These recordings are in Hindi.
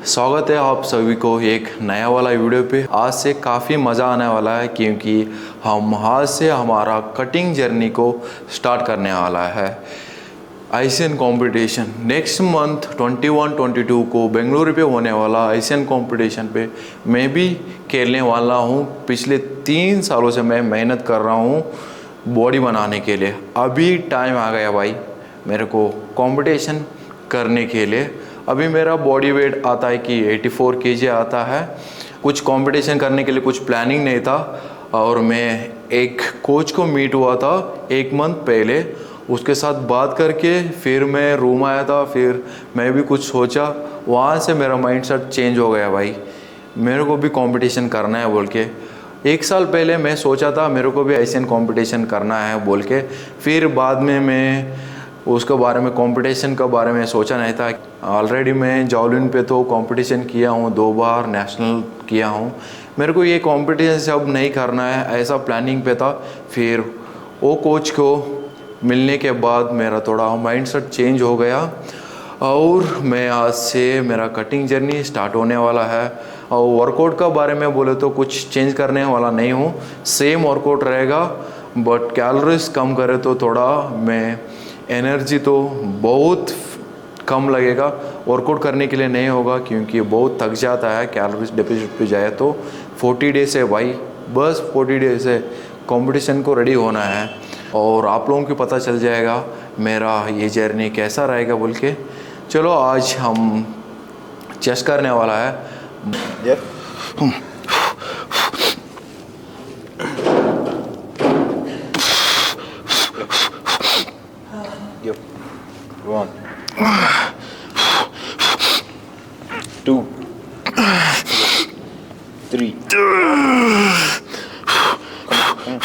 स्वागत है आप सभी को एक नया वाला वीडियो पे। आज से काफ़ी मज़ा आने वाला है क्योंकि हम आज से हमारा कटिंग जर्नी को स्टार्ट करने वाला है। एशियन कंपटीशन नेक्स्ट मंथ 21-22 को बेंगलुरु पे होने वाला एशियन कंपटीशन पे मैं भी खेलने वाला हूँ। पिछले 3 सालों से मैं मेहनत कर रहा हूँ बॉडी बनाने के लिए। अभी टाइम आ गया भाई मेरे को कंपटीशन करने के लिए। अभी मेरा बॉडी वेट आता है कि 84 kg आता है। कुछ कंपटीशन करने के लिए कुछ प्लानिंग नहीं था और मैं एक कोच को मीट हुआ था 1 मंथ पहले। उसके साथ बात करके फिर मैं रूम आया था। फिर मैं भी कुछ सोचा, वहाँ से मेरा माइंडसेट चेंज हो गया भाई। मेरे को भी कंपटीशन करना है बोल के 1 साल पहले मैं सोचा था मेरे को भी एशियन कंपटीशन करना है बोल के। फिर बाद में मैं उसके बारे में कंपटीशन के बारे में सोचा नहीं था। ऑलरेडी मैं जावलिन पे तो कंपटीशन किया हूँ 2 बार, नेशनल किया हूँ। मेरे को ये कंपटीशन से अब नहीं करना है, ऐसा प्लानिंग पे था। फिर वो कोच को मिलने के बाद मेरा थोड़ा माइंडसेट चेंज हो गया और मैं आज से मेरा कटिंग जर्नी स्टार्ट होने वाला है। और वर्कआउट का बारे में बोले तो कुछ चेंज करने वाला नहीं हूँ, सेम वर्कआउट रहेगा। बट कैलोरीज कम करे तो थोड़ा मैं एनर्जी तो बहुत कम लगेगा। वर्कआउट करने के लिए नहीं होगा क्योंकि बहुत थक जाता है कैलोरीज डेफिसिट पे जाए तो। 40 डेज है भाई, बस 40 डेज है, कंपटीशन को रेडी होना है। और आप लोगों को पता चल जाएगा मेरा ये जर्नी कैसा रहेगा बोल के। चलो आज हम चेस्ट करने वाला है। One, 2, 3. Come on.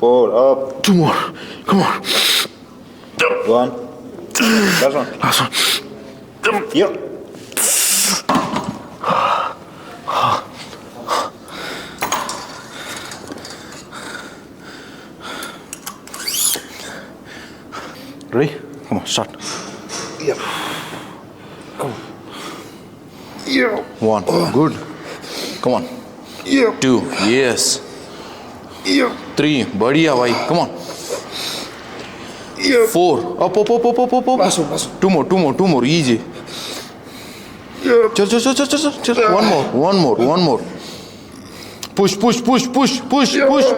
4 up. 2 more, come on. 1. Last one. Last one. Yep. Ready? Come on, start. Yep. Come on. Yep. 1, good. Come on. Yep. 2, yes. Yep. 3, बढ़िया भाई. Come on. Yep. 4, up. Last one. 2 more, easy. Yep. चल. One more.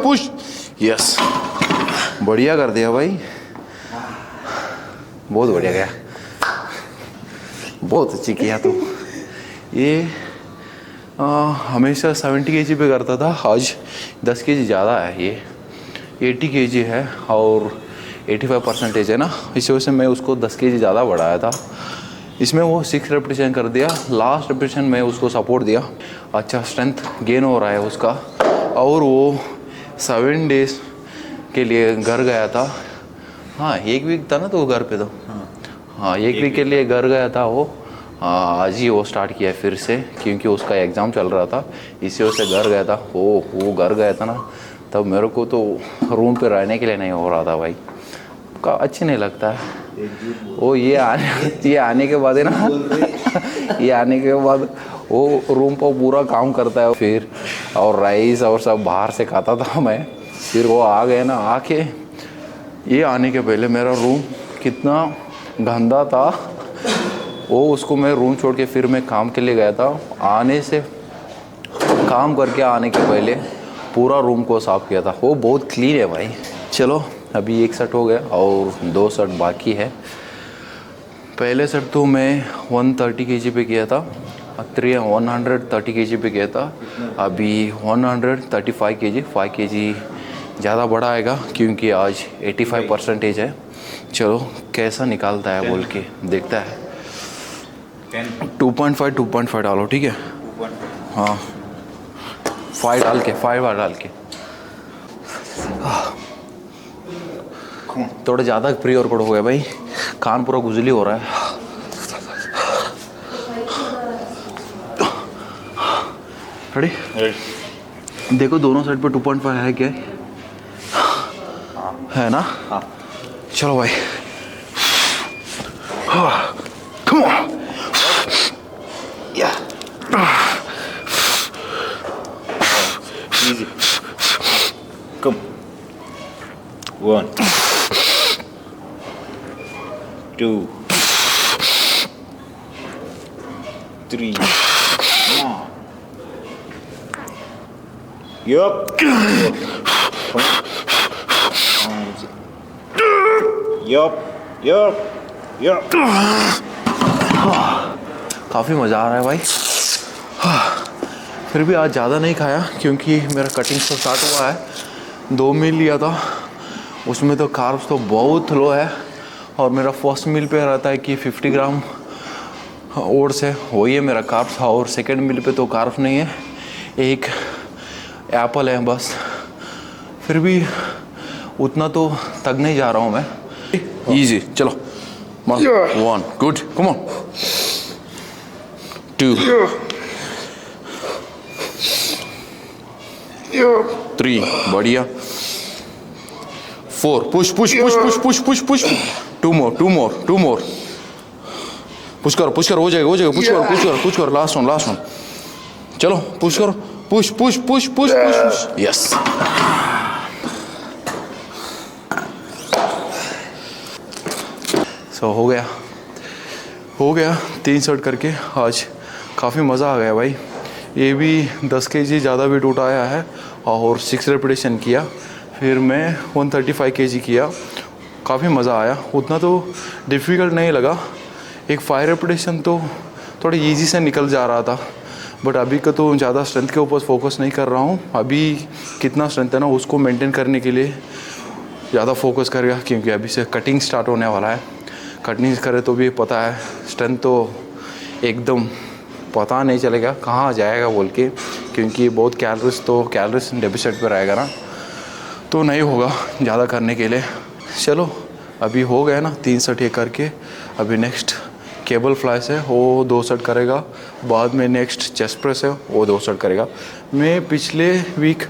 Push. Yes. बढ़िया कर दिया भाई. बहुत बढ़िया गया, बहुत अच्छी किया तू। ये हमेशा 70 kg पे करता था, आज 10 kg ज़्यादा है। ये 80 kg है और 85% है ना, इसी वजह से मैं उसको 10 kg ज़्यादा बढ़ाया था। इसमें वो 6 रेपिटेशन कर दिया, लास्ट रेपिटेशन में उसको सपोर्ट दिया। अच्छा स्ट्रेंथ गेन हो रहा है उसका। और वो 7 डेज के लिए घर गया था। हाँ 1 वीक था ना तो घर पे तो। हाँ 1 वीक के लिए घर गया था वो। आज ही वो स्टार्ट किया फिर से क्योंकि उसका एग्ज़ाम चल रहा था, इसी वजह से घर गया था। वो घर गया था ना, तब मेरे को तो रूम पे रहने के लिए नहीं हो रहा था भाई, का अच्छी नहीं लगता है वो। ये आने के बाद है ना ये आने के बाद वो रूम पर पूरा काम करता है फिर। और राइस और सब बाहर से खाता था मैं। फिर वो आ गए ना, आके ये आने के पहले मेरा रूम कितना गंदा था वो, उसको मैं रूम छोड़ के फिर मैं काम के लिए गया था। आने से काम करके आने के पहले पूरा रूम को साफ़ किया था। वो बहुत क्लीन है भाई। चलो अभी 1 सेट हो गया और 2 सेट बाकी है। पहले सेट तो मैं 130 kg पे किया था, 130 kg पे किया था। अभी 135 kg, 5 kg ज़्यादा बड़ा आएगा क्योंकि आज 85% है। चलो कैसा निकालता है बोल के देखता है। 2.5 डालो, ठीक है। हाँ 5 डाल के थोड़ा ज़्यादा प्री वर्कआउट हो गया भाई, कान पूरा गुजली हो रहा है। रेडी? देखो दोनों साइड पे 2.5 है क्या है ना? हाँ। चलो भाई, come Come on. Yeah. Easy. Come. 1, 2, 3. Come on. Yup. Come on. Yup. Yup. Yup. काफ़ी मज़ा आ रहा है भाई। फिर भी आज ज़्यादा नहीं खाया क्योंकि मेरा कटिंग से स्टार्ट हुआ है। 2 मील लिया था, उसमें तो कार्ब्स तो बहुत लो है। और मेरा फर्स्ट मील पे रहता है कि 50 ग्राम ओट्स है, वही है मेरा कार्ब्स। और सेकंड मील पे तो कार्ब्स नहीं है, एक एप्पल है बस। फिर भी उतना तो थक नहीं जा रहा हूँ मैं। इजी, चलो। 1 गुड, कम ऑन। 2 3 बढ़िया। 4 push push push push push push push. 2 मोर। पुश करो हो जाएगा पुश करो लास्ट वन। चलो पुश करो, पुश। यस। सो हो गया 3 सेट करके। आज काफ़ी मज़ा आ गया भाई। ये भी 10 kg ज़्यादा वेट उठाया है और 6 रेपिटेशन किया। फिर मैं 135 kg किया। काफ़ी मज़ा आया, उतना तो डिफ़िकल्ट नहीं लगा। एक 5 रेपिटेशन तो थोड़ा इजी से निकल जा रहा था, बट अभी का तो ज़्यादा स्ट्रेंथ के ऊपर फोकस नहीं कर रहा हूँ। अभी कितना स्ट्रेंथ है ना, उसको मेंटेन करने के लिए ज़्यादा फोकस करेगा, क्योंकि अभी से कटिंग स्टार्ट होने वाला है। कटिंग करे तो भी पता है स्ट्रेंथ तो एकदम पता नहीं चलेगा कहाँ जाएगा बोल के, क्योंकि बहुत कैलोरीज डेफिसिट पे रहेगा ना, तो नहीं होगा ज़्यादा करने के लिए। चलो अभी हो गया ना 3 सेट ये करके। अभी नेक्स्ट केबल फ्लाइस है, वो 2 सेट करेगा। बाद में नेक्स्ट चेस्ट प्रेस है, वो 2 सेट करेगा। मैं पिछले वीक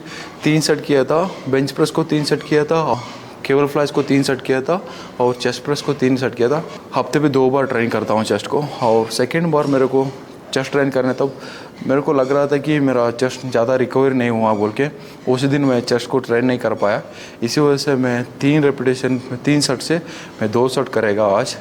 3 सेट किया था, बेंच प्रेस को 3 सेट किया था, केबल फ्लाइस को 3 सेट किया था और चेस्ट प्रेस को 3 सेट किया था। हफ्ते में 2 बार ट्रेन करता हूँ चेस्ट को। और सेकेंड बार मेरे को चेस्ट ट्रेन करने तब मेरे को लग रहा था कि मेरा चेस्ट ज़्यादा रिकवर नहीं हुआ बोल के, उस दिन मैं चेस्ट को ट्रेन नहीं कर पाया। इसी वजह से मैं 3 रेपिटेशन 3 सेट से मैं 2 सेट करेगा आज।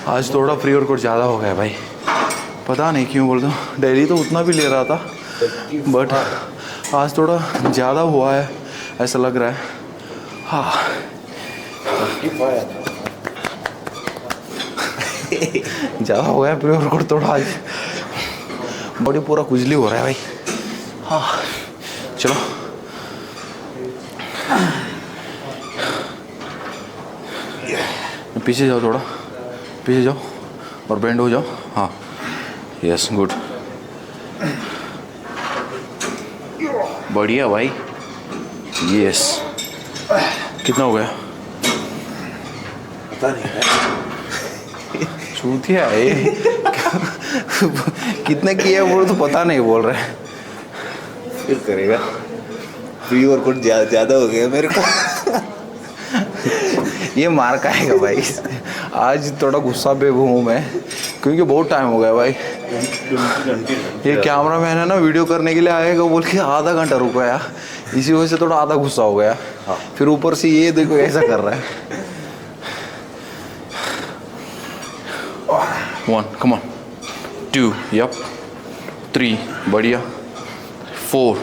आज थोड़ा प्री वर्कआउट ज़्यादा हो गया भाई, पता नहीं क्यों बोल दूँ। डेली तो उतना भी ले रहा था, बट आज थोड़ा ज़्यादा हुआ है ऐसा लग रहा है। हाँ ज़्यादा हो गया प्री वर्कआउट थोड़ा, आज बॉडी पूरा खुजली हो रहा है भाई। हाँ चलो पीछे जाओ, थोड़ा पीछे जाओ और बेंड हो जाओ। हाँ यस गुड, बढ़िया भाई। यस कितना हो गया पता नहीं, चूतिया है कितने किया बोल तो पता नहीं बोल रहे। फिर करेगा। प्री वर्कआउट ज़्यादा हो गया मेरे को। ये मार का आएगा भाई। आज थोड़ा गुस्सा पे हूँ मैं, क्योंकि बहुत टाइम हो गया भाई। ये कैमरा मैन है ना, वीडियो करने के लिए आएगा बोल के आधा घंटा रुक गया, इसी वजह से थोड़ा आधा गुस्सा हो गया। हाँ। फिर ऊपर से ये देखो ऐसा कर रहा है। 1 कम ऑन, 2 यप, 3 बढ़िया, 4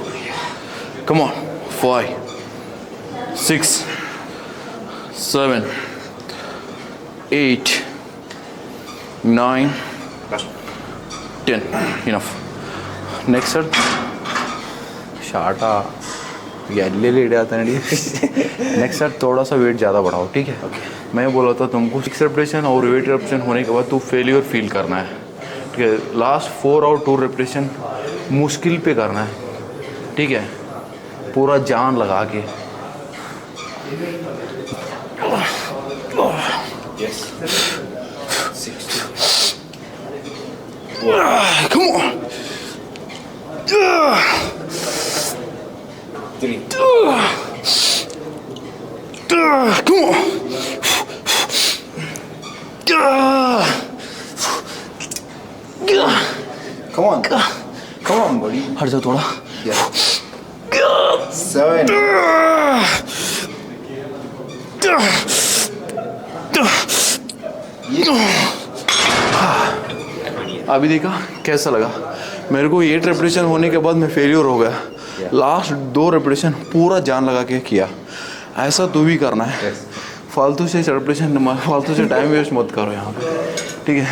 come on, 5 6 7 8 9 10 enough. Next sir शाटा या ले आता है नेक्स्ट सेट थोड़ा सा वेट ज़्यादा बढ़ाओ, ठीक है? मैं बोला था तुमको 6 रेपिटेशन और 8 रेपिटेशन होने के बाद तू फेलियर फील करना है, ठीक है? लास्ट 4 और 2 रेपिटेशन मुश्किल पे करना है, ठीक है? पूरा जान लगा के। Come on. 3. Come on. Come on. Come on, buddy. हट जाओ थोड़ा। Yeah. 7. अभी देखा कैसा लगा मेरे को? 8 रेपिटेशन होने के बाद मैं फेलियर हो गया। लास्ट 2 रेपिटेशन पूरा जान लगा के किया। ऐसा तू भी करना है। फालतू से रेपिटेशन, फालतू से टाइम वेस्ट मत करो यहाँ पे, ठीक है?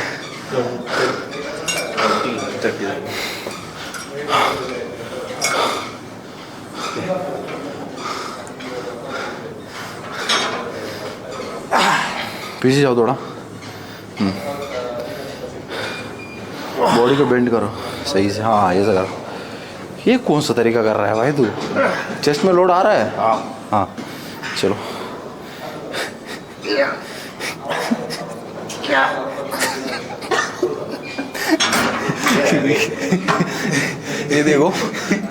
पीछे जाओ थोड़ा, बॉडी को बेंड करो सही से। हाँ ऐसा करो। ये कौन सा तरीका कर रहा है भाई तू? चेस्ट में लोड आ रहा है? हाँ चलो। ये देखो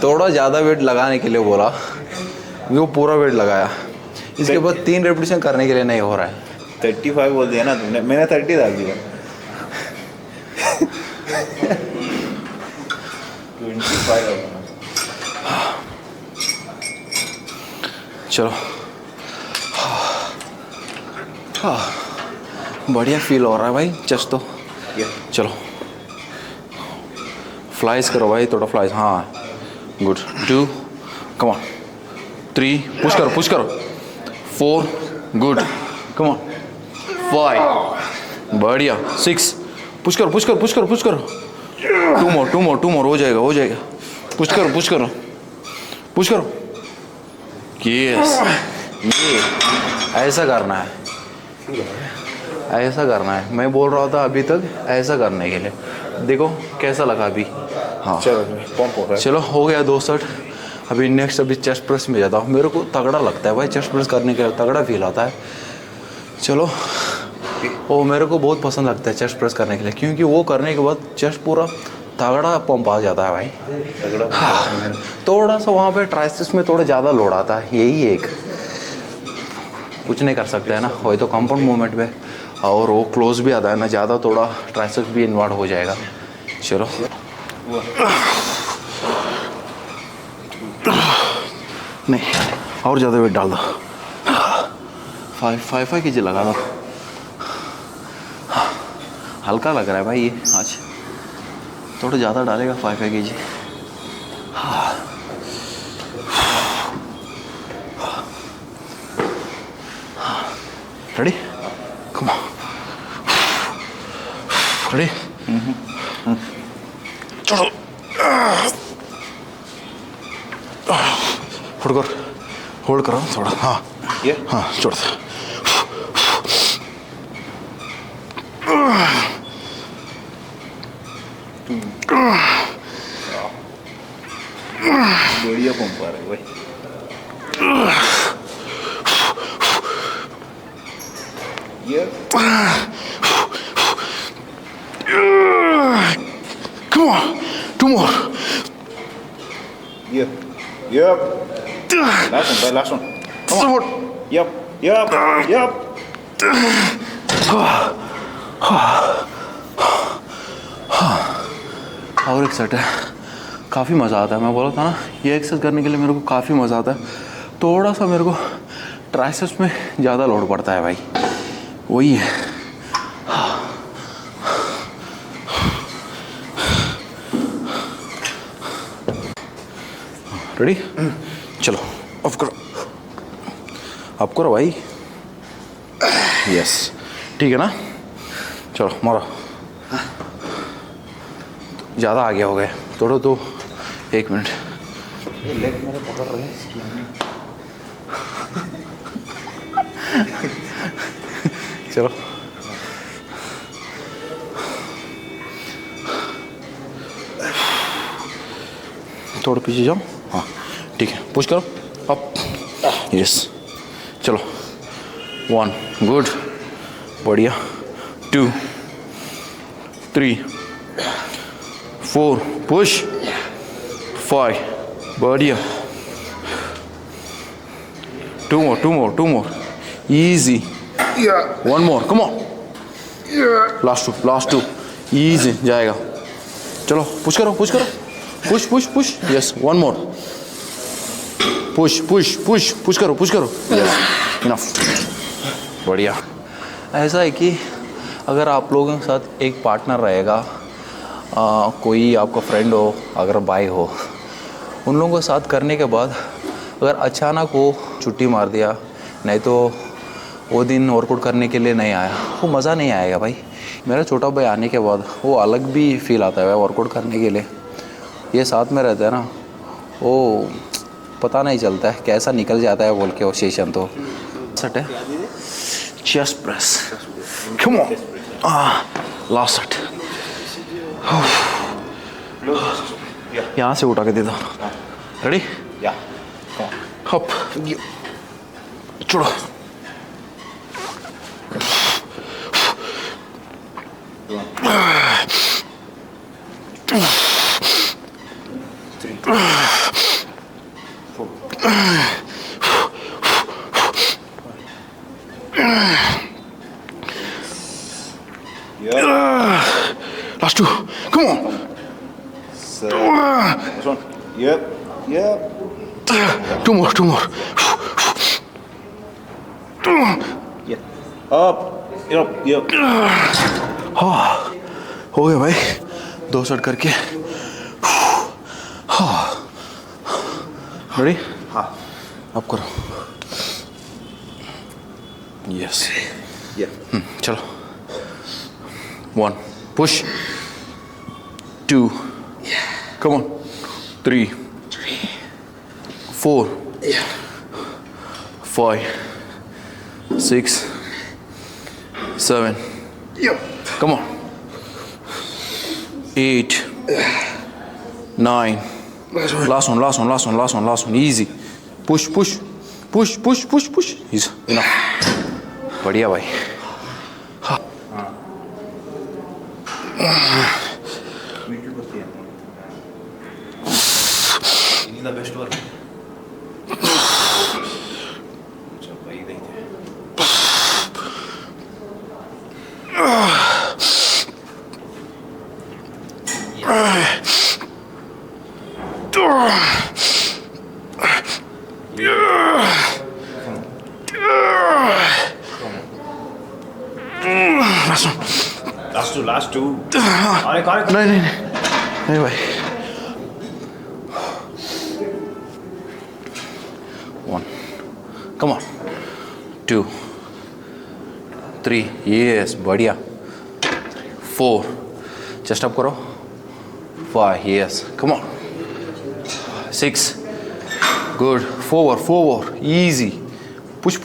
थोड़ा ज़्यादा वेट लगाने के लिए बोला, वो पूरा वेट लगाया। इसके बाद 3 रेपिटेशन करने के लिए नहीं हो रहा है। 35 बोल दिया ना तुमने, मैंने 30 डाल दिया। 25 चलो। बढ़िया फील हो रहा है भाई चेस्ट तो। चलो फ्लाइज करो भाई, थोड़ा फ्लाइज। हाँ गुड। 2 कम ऑन, 3 पुश करो 4 गुड, कम ऑन 5 बढ़िया, 6 पुश करो 2 मोर हो जाएगा। पुश करो यस। ये ऐसा करना है। मैं बोल रहा था अभी तक ऐसा करने के लिए। देखो कैसा लगा अभी? हाँ चलो पंप हो रहा है। चलो हो गया 2 सेट। अभी नेक्स्ट चेस्ट प्रेस में जाता हूँ। मेरे को तगड़ा लगता है भाई चेस्ट प्रेस करने के लिए, तगड़ा फील आता है। चलो वो मेरे को बहुत पसंद लगता है चेस्ट प्रेस करने के लिए, क्योंकि वो करने के बाद चेस्ट पूरा तगड़ा पंप आ जाता है भाई। हाँ, थोड़ा सा वहाँ पे ट्राइसेप्स में थोड़ा ज़्यादा लोड आता है, यही एक कुछ नहीं कर सकते है ना, वही तो कंपाउंड मूवमेंट में। और वो क्लोज भी आता है ना ज़्यादा, थोड़ा ट्राइसेप्स भी इन्वॉल्व हो जाएगा। चलो नहीं और ज़्यादा वेट डाल दो। 5 kg लगा दो। हल्का लग रहा है भाई ये आज, थोड़ा ज़्यादा डालेगा 5 kg। Ready? Come on. Ready? चलो होल्ड करो थोड़ा। हाँ ये हाँ छोड़ दो। बढ़िया पंप आ रहा है भाई। ये Come on. 2 more. Yep. Last one. Come on. Yep. और एक सेट है, काफ़ी मज़ा आता है। मैं बोला था ना ये एक्सरसाइज करने के लिए मेरे को काफ़ी मज़ा आता है। थोड़ा सा मेरे को ट्राइसेप्स में ज़्यादा लोड पड़ता है भाई, वही है। रेडी? चलो अप करो भाई। यस ठीक है ना? चलो मारो। ज़्यादा आगे हो गए थोड़ा, तो 1 मिनट लेग मेरे पकड़ रहे हैं। चलो थोड़ा पीछे जाओ। हाँ ठीक है, पुश करो अप, यस। चलो 1 गुड, बढ़िया। 2 3 4 पुश, 5 बढ़िया। 2 more easy। Yeah. 1 more, come on। Yeah. Last two easy जाएगा। चलो पुश करो पुश, यस। 1 मोर, पुश करो यस, इनफ, बढ़िया। ऐसा है कि अगर आप लोगों के साथ एक पार्टनर रहेगा, कोई आपका फ्रेंड हो, अगर भाई हो, उन लोगों के साथ करने के बाद अगर अचानक वो छुट्टी मार दिया, नहीं तो वो दिन वर्कआउट करने के लिए नहीं आया, वो मज़ा नहीं आएगा भाई। मेरा छोटा भाई आने के बाद वो अलग भी फील आता है वर्कआउट करने के लिए। ये साथ में रहता है ना, वो पता नहीं चलता है कैसा निकल जाता है बोल के वो सेशन। तो सेट है chest press, come on, last set. यहाँ से उठा के देता हूँ, रेडी? हप, छोड़ो। Last 2. Come on. This one. Yep. 2 more. Yeah. Up. Yep. हाँ हो गया भाई, 2 सेट करके। हाँ रेडी? हाँ। अब करो, यस। चलो 1 push, 2 come on, 3 4 5 6 7 come on, 8 9 last one, easy, push, easy, enough, बढ़िया भाई। बेस्ट वर्क लास्ट टू नहीं भाई। 1 come on, 2 3 yes बढ़िया, 4 चेस्ट अप करो, 5 yes come on, 6 good, 4 easy, push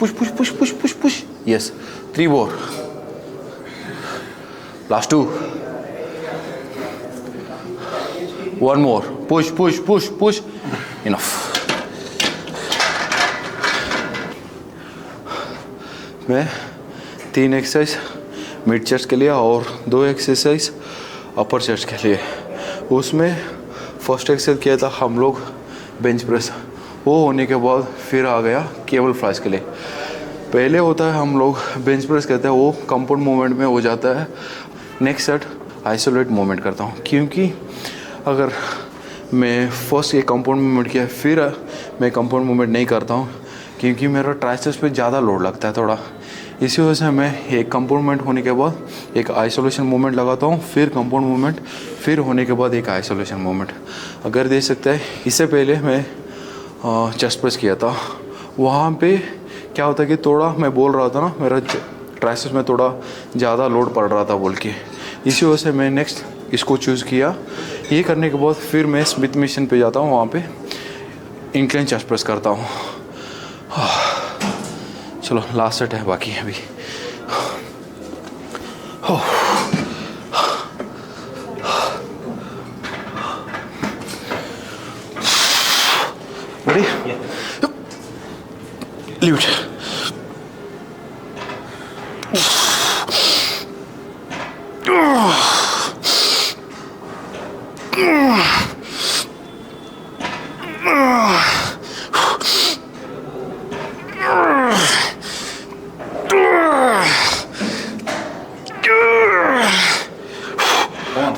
yes, 3 more, last 2, 1 more, push, enough। मैं 3 एक्सरसाइज मिड चेस्ट के लिए और 2 एक्सरसाइज अपर चेस्ट के लिए। उसमें फर्स्ट एक्सरसाइज किया था हम लोग बेंच प्रेस, वो होने के बाद फिर आ गया केबल फ्लाइज के लिए। पहले होता है हम लोग बेंच प्रेस करते हैं, वो कंपाउंड मूवमेंट में हो जाता है। नेक्स्ट सेट आइसोलेट मूवमेंट करता हूँ, क्योंकि अगर मैं फर्स्ट एक कंपाउंड मूवमेंट किया फिर मैं कंपाउंड मूवमेंट नहीं करता हूँ, क्योंकि मेरा ट्राइसेप्स पे ज़्यादा लोड लगता है थोड़ा। इसी वजह से मैं एक कंपाउंड मूवमेंट होने के बाद एक आइसोलेशन मूवमेंट लगाता हूँ, फिर कंपाउंड मूवमेंट, फिर होने के बाद एक आइसोलेशन मूवमेंट। अगर देख सकते हैं, इससे पहले मैं चेस्ट प्रेस किया था, वहाँ पे क्या होता है कि थोड़ा मैं बोल रहा था ना, मेरा ट्राइसेप्स में थोड़ा ज़्यादा लोड पड़ रहा था बोल के, इसी वजह से मैं नेक्स्ट इसको चूज़ किया। ये करने के बाद फिर मैं स्मिथ मशीन पे जाता हूँ, वहाँ पे इंक्लाइन चेस्ट प्रेस करता हूँ। चलो लास्ट सेट है बाकी अभी। Ready? Leave it.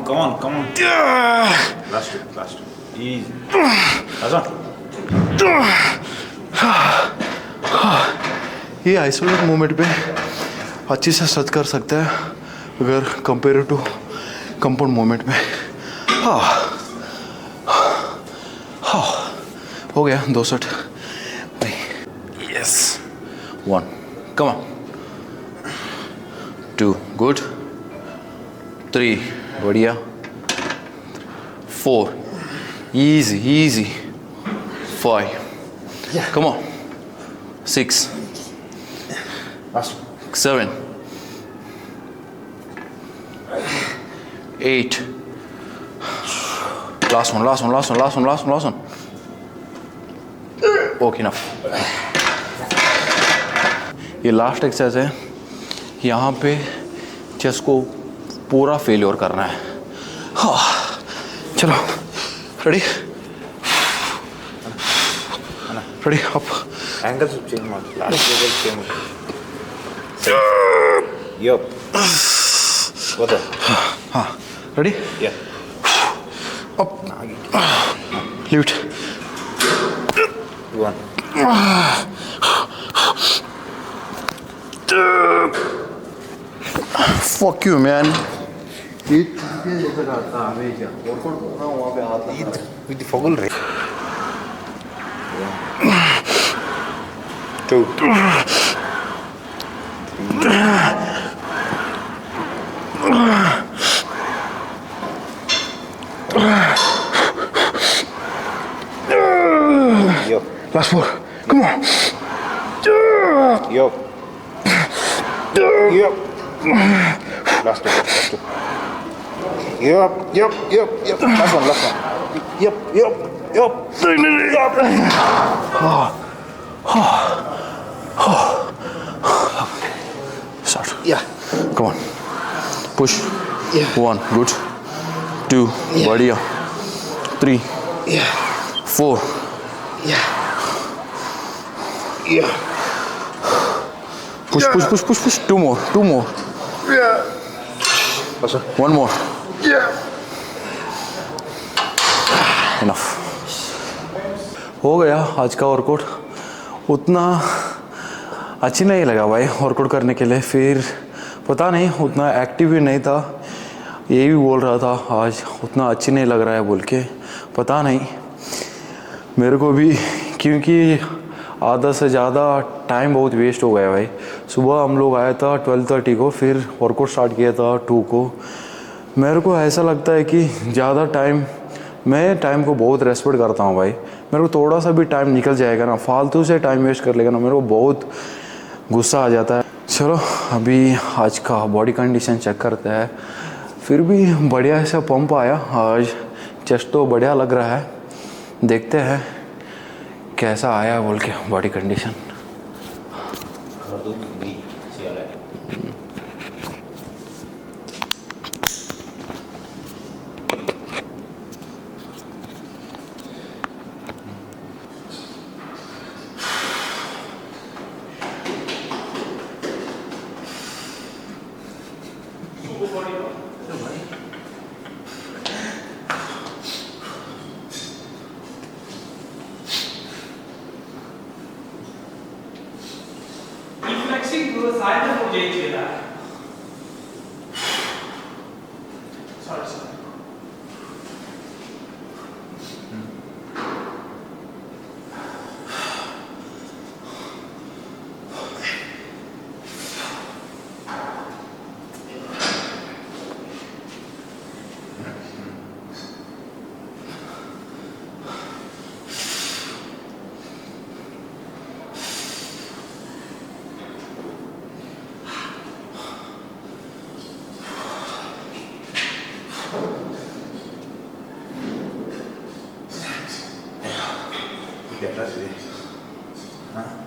Come on. Last two. Easy. Last one. ये आइसोलेट मूवमेंट पे अच्छी से सर्च कर सकते हैं अगर कंपेयर टू कंपाउंड मूवमेंट में। हो गया 2 set. Yes 1 come on 2 good 3 बढ़िया 4 easy 5 come on 6 Last. 7 8 last one okay enough। ये लास्ट एक्सरसाइज है, यहाँ पे चेस्ट को पूरा फेल्योर करना है। हाँ चलो ready up. Angles change mode. Last level change. Yup. What the? हाँ ready Yeah. Up leave it 1. fuck you man। With the foggle ray. 2. 3. Yup. Last 4. Come on. Yup. Last two. Yup. Last one. Yup. Start Yeah. come on push Yeah. 1 good 2 बढ़िया 3 Yeah. 4 Yeah. push 2 more Yeah. 1 more Yeah. Enough. हो गया आज का वर्कआउट। उतना अच्छी नहीं लगा भाई वर्कआउट करने के लिए, फिर पता नहीं उतना एक्टिव भी नहीं था। ये भी बोल रहा था आज उतना अच्छी नहीं लग रहा है बोल के, पता नहीं मेरे को भी, क्योंकि आधा से ज़्यादा टाइम बहुत वेस्ट हो गया भाई। सुबह हम लोग आया था 12:30 को, फिर वर्कआउट स्टार्ट किया था 2 को। मेरे को ऐसा लगता है कि ज़्यादा टाइम, मैं टाइम को बहुत रेस्पेक्ट करता हूँ भाई। मेरे को थोड़ा सा भी टाइम निकल जाएगा ना, फालतू से टाइम वेस्ट कर लेगा ना, मेरे को बहुत गुस्सा आ जाता है। चलो अभी आज का बॉडी कंडीशन चेक करते हैं। फिर भी बढ़िया सा पंप आया आज, चेस्ट तो बढ़िया लग रहा है। देखते हैं कैसा आया बोल के बॉडी कंडीशन। सायंत्र मुझे ही चाहिए सॉरी हाँ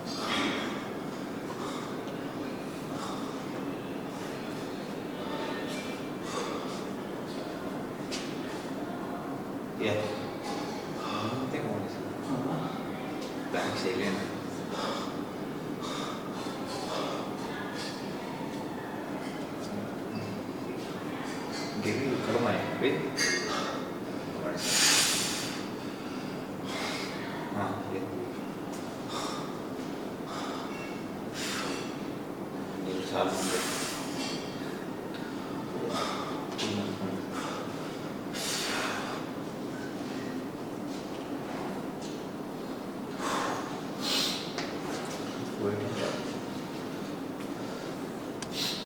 Yeah. Tengok di sini. Tak bisa lihat. Gini kalau main, wait. Ah, ya. Ini salah. Bueno.